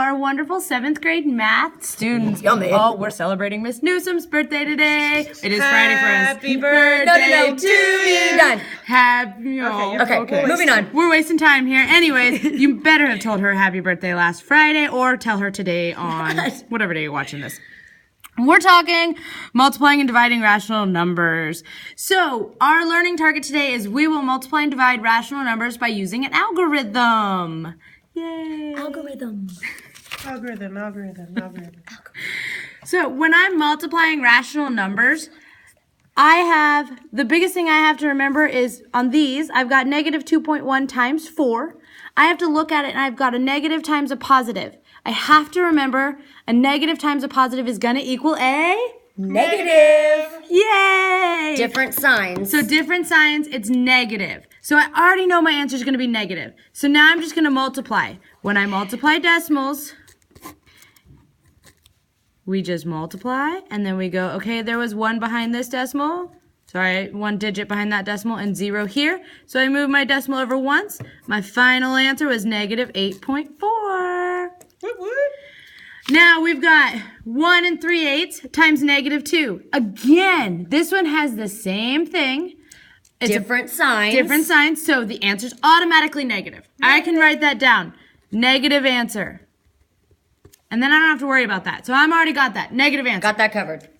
our wonderful 7th grade math students. Yummy. Oh, we're celebrating Miss Newsom's birthday today. It is Friday for us. Happy birthday to you. Done. Happy. Okay, moving on. We're wasting time here. Anyways, you better have told her happy birthday last Friday or tell her today on whatever day you're watching this. We're talking multiplying and dividing rational numbers. So our learning target today is we will multiply and divide rational numbers by using an algorithm. Yay. Algorithm. So when I'm multiplying rational numbers, the biggest thing I have to remember is on these, I've got negative 2.1 times 4. I have to look at it and I've got a negative times a positive. I have to remember a negative times a positive is going to equal a Negative. Yay! Different signs. So different signs, it's negative. So I already know my answer is going to be negative. So now I'm just going to multiply. When I multiply decimals, we just multiply, and then we go, okay, there was 1 behind this decimal. Sorry, 1 digit behind that decimal and 0 here. So I move my decimal over once. My final answer was negative 8.4. Now we've got 1 3/8 times negative 2. Again, this one has the same thing. It's different signs. Different signs, so the answer's automatically negative. I can write that down. Negative answer. And then I don't have to worry about that. So I've already got that. Negative answer. Got that covered.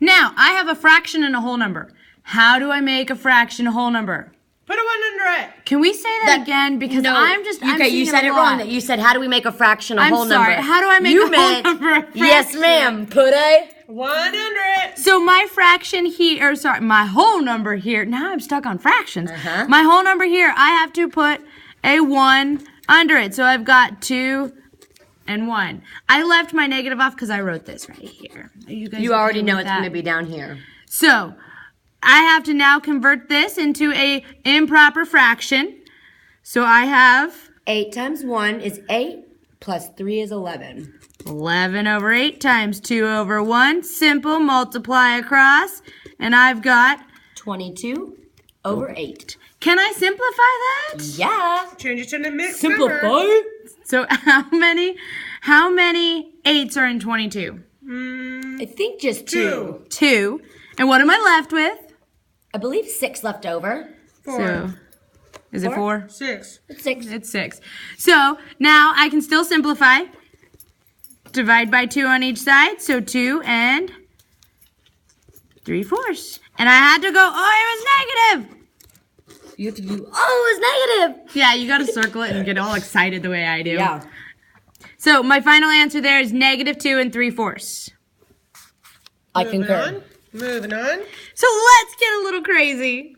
Now, I have a fraction and a whole number. How do I make a fraction a whole number? Put a 1 under it. Can we say that again? Because I'm you said it wrong. You said, how do we make a fraction a whole number? I'm sorry. How do I make a whole number a fraction? Yes, ma'am. Put a 1 under it. So my fraction here, my whole number here, now I'm stuck on fractions. My whole number here, I have to put a 1 under it. So I've got 2 and 1. I left my negative off because I wrote this right here. Are you guys You already okay know with it's going to be down here. So I have to now convert this into a improper fraction. So I have 8 times 1 is 8, plus 3 is 11. 11 over 8 times 2 over 1. Simple, multiply across. And I've got 22 over 8. Can I simplify that? Yeah. Change it to the mixed Simplify. number. So how many 8s are in 22? I think just 2. 2. And what am I left with? I believe 6 left over. 4. So, is it 4? 6. It's 6. It's 6. So now I can still simplify. Divide by 2 on each side. So 2 and 3/4. And I had to go, it was negative. You have to do, it was negative. Yeah, you got to circle it and get all excited the way I do. Yeah. So my final answer there is negative 2 and 3/4. I concur. Moving on. So let's get a little crazy.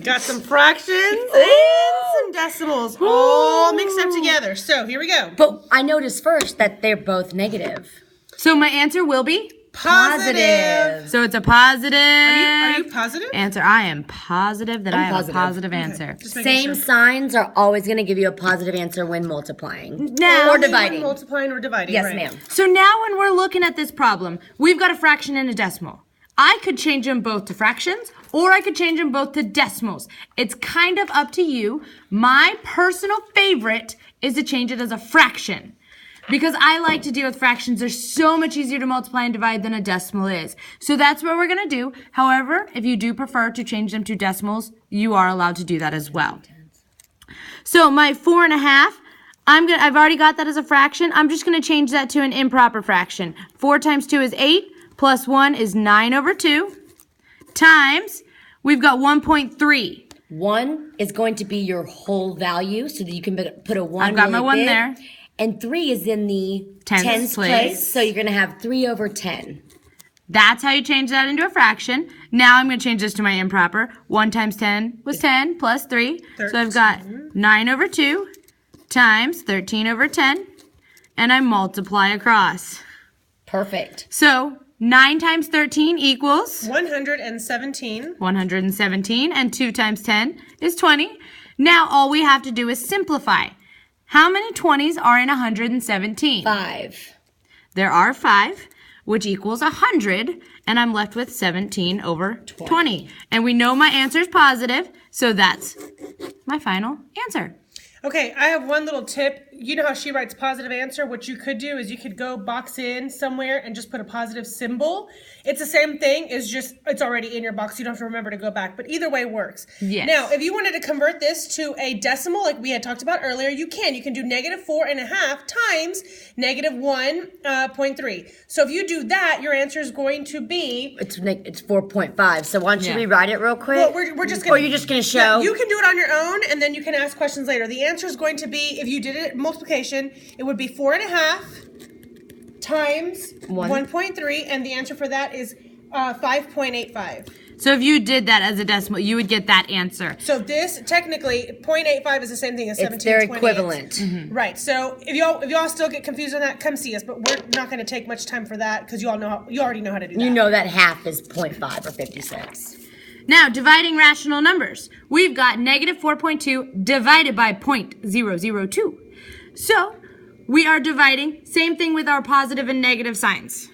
Got some fractions and some decimals all mixed up together. So here we go. But I noticed first that they're both negative. So my answer will be? Positive. So it's a positive Are you positive? answer. I am positive that I have positive. a positive answer. Just making Same sure. signs are always going to give you a positive answer when multiplying. Now, Or Only when dividing. multiplying or dividing. Yes, right. ma'am. So now when we're looking at this problem, we've got a fraction and a decimal. I could change them both to fractions, or I could change them both to decimals. It's kind of up to you. My personal favorite is to change it as a fraction. Because I like to deal with fractions. They're so much easier to multiply and divide than a decimal is. So that's what we're going to do. However, if you do prefer to change them to decimals, you are allowed to do that as well. So my 4.5, I've already got that as a fraction. I'm just going to change that to an improper fraction. 4 times 2 is 8, plus 1 is 9 over 2, times, we've got 1.3. 1 is going to be your whole value so that you can put a 1 I've got my really 1 big. there. And 3 is in the Tens tens place. place. So you're going to have 3 over 10. That's how you change that into a fraction. Now I'm going to change this to my improper. 1 times 10 was 10 plus 3. So I've got 9 over 2 times 13 over 10. And I multiply across. Perfect. So 9 times 13 equals 117. 117. And 2 times 10 is 20. Now all we have to do is simplify. How many 20s are in 117? 5. There are 5, which equals 100, and I'm left with 17 over 20. And we know my answer is positive, so that's my final answer. Okay, I have one little tip. you know how she writes positive answer? What you could do is you could go box in somewhere and just put a positive symbol. It's the same thing, it's just, it's already in your box. You don't have to remember to go back, but either way works. Yes. Now, if you wanted to convert this to a decimal, like we had talked about earlier, you can. You can do -4.5 times -1.3. So if you do that, your answer is going to be... It's 4.5. So why don't you Yeah. rewrite it real quick? Well, we're just gonna... Or you're just going to show? Yeah, you can do it on your own, and then you can ask questions later. The answer is going to be, if you did it multiplication, it would be 4.5 times 1.3, and the answer for that is 5.85. So if you did that as a decimal, you would get that answer. So this, technically, 0.85 is the same thing as 17.28. It's their equivalent. Right. So if y'all still get confused on that, come see us. But we're not going to take much time for that because you already know how to do that. You know that half is 0.5 or 50 cents. Now, dividing rational numbers. We've got -4.2 divided by 0.002. So, we are dividing, same thing with our positive and negative signs.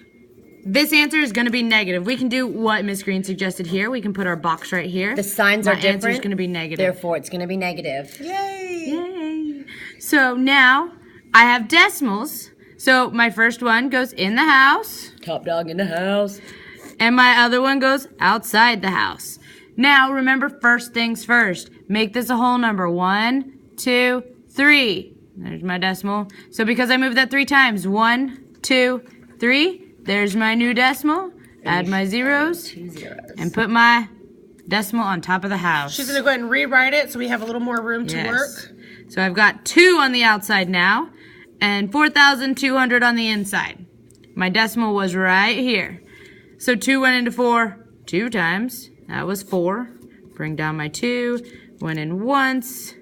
This answer is going to be negative. We can do what Miss Green suggested here. We can put our box right here. The signs are different. My answer is going to be negative. Therefore, it's going to be negative. Yay! Yay. So, now, I have decimals. So, my first one goes in the house. Top dog in the house. And my other one goes outside the house. Now, remember, first things first. Make this a whole number. 1, 2, 3. There's my decimal. So because I moved that 3 times, 1, 2, 3. There's my new decimal. Add my zeros. 2 zeros. And put my decimal on top of the house. She's going to go ahead and rewrite it so we have a little more room to work. So I've got 2 on the outside now. And 4,200 on the inside. My decimal was right here. So 2 went into 4 2 times. That was 4. Bring down my 2. Went in once.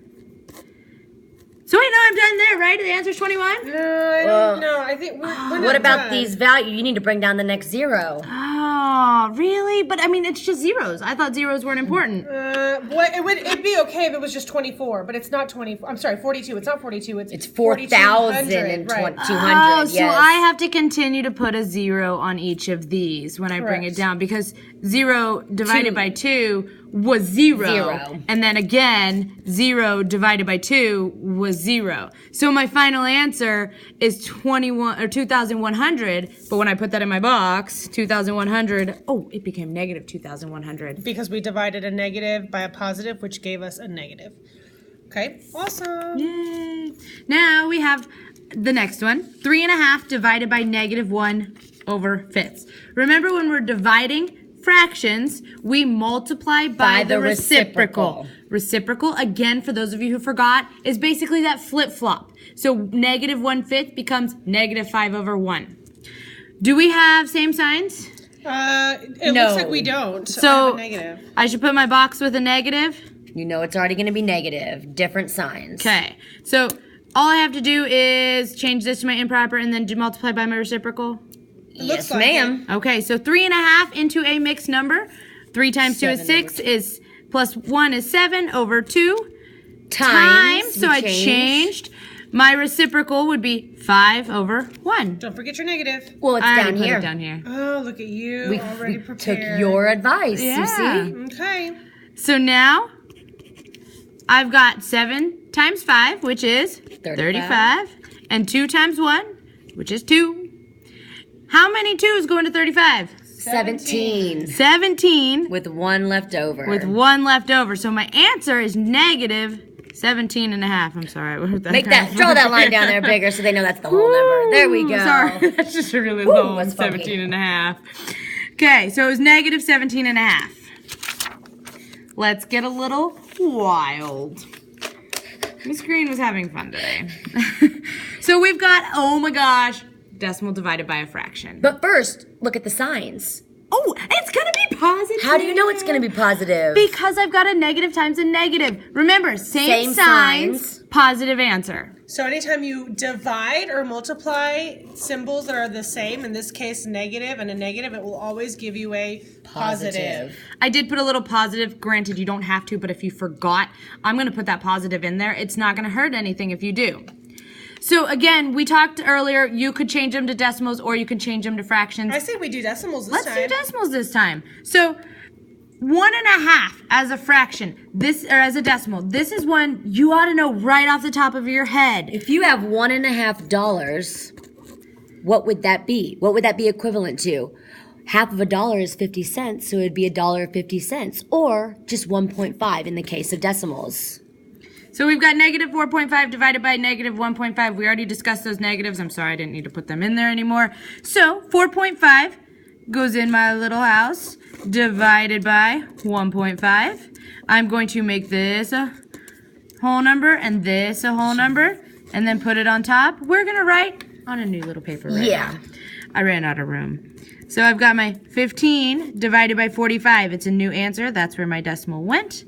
So wait, no, I'm done there, right? The answer's 21? No, I don't know. I think we're not What about done. these values? You need to bring down the next 0. Oh, really? But I mean, it's just zeros. I thought zeros weren't important. It'd be okay if it was just 24, but it's not 24. I'm sorry, 42. It's not 42. It's 4,000 and 4,200. 200. Oh, so Yes. I have to continue to put a 0 on each of these when I bring it Correct. down because 0 divided by 2 was 0. 0. And then again, 0 divided by 2 was 0. So my final answer is 2,100. But when I put that in my box, 2,100, oh, it became negative 2,100. Because we divided a negative by a positive, which gave us a negative. Okay, awesome. Yay. Now we have the next one. 3.5 divided by -1/5. Remember when we're dividing fractions, we multiply by the reciprocal. Reciprocal, again, for those of you who forgot, is basically that flip-flop. So -1/5 becomes -5/1. Do we have same signs? It No. looks like we don't. So I So have a negative. I should put my box with a negative? You know it's already going to be negative. Different signs. Okay. So all I have to do is change this to my improper and then multiply by my reciprocal? Yes, Looks like ma'am. Okay, so 3.5 into a mixed number. 3 times 2 is 7 6, is plus 1 is 7 over 2 Times. So we I changed. My reciprocal would be 5/1. Don't forget your negative. Well, it's I down already put here. it down here. Oh, look at you. We already took prepared. your advice. Yeah. You see? Okay. So now I've got 7 times 5, which is 35, and 2 times 1, which is 2. How many 2s go into 35? 17. 17 With 1 left over. with 1 left over. So my answer is -17.5. I'm sorry. I wrote that Make that, draw that line down there bigger so they know that's the whole number. There we go. Sorry, that's just a really low that's funky. 17.5. Okay, so it was -17.5. Let's get a little wild. Miss Green was having fun today. So we've got, oh my gosh, decimal divided by a fraction. But first, look at the signs. Oh, it's gonna be positive. How do you know it's going to be positive? Because I've got a negative times a negative. Remember, same signs, signs. positive answer. So anytime you divide or multiply symbols that are the same, in this case negative and a negative, it will always give you a positive. I did put a little positive. Granted, you don't have to, but if you forgot, I'm going to put that positive in there. It's not going to hurt anything if you do. So again, we talked earlier, you could change them to decimals or you could change them to fractions. I say we do decimals this time. Let's do decimals this time. So 1.5 as a fraction, or as a decimal. This is one you ought to know right off the top of your head. If you have $1.50, what would that be? What would that be equivalent to? Half of $1 is 50 cents, so it would be $1.50, or just 1.5 in the case of decimals. So we've got negative 4.5 divided by negative 1.5. We already discussed those negatives. I'm sorry I didn't need to put them in there anymore. So 4.5 goes in my little house, divided by 1.5. I'm going to make this a whole number and this a whole number, and then put it on top. We're going to write on a new little paper right now. I ran out of room. So I've got my 15 divided by 45. It's a new answer. That's where my decimal went.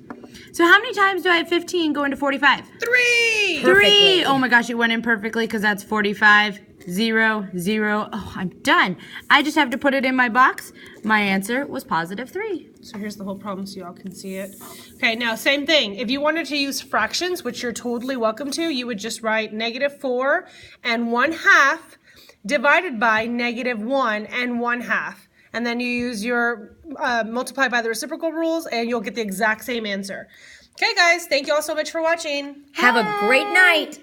So how many times do I have 15 go into 45? 3! Three! Oh my gosh, it went in perfectly because that's 45, 0, 0. Oh, I'm done. I just have to put it in my box. My answer was positive 3. So here's the whole problem so y'all can see it. Okay, now same thing. If you wanted to use fractions, which you're totally welcome to, you would just write negative 4 and 1/2 divided by negative 1 and 1/2. And then you use your multiply by the reciprocal rules and you'll get the exact same answer. Okay, guys, thank you all so much for watching. Have a great night.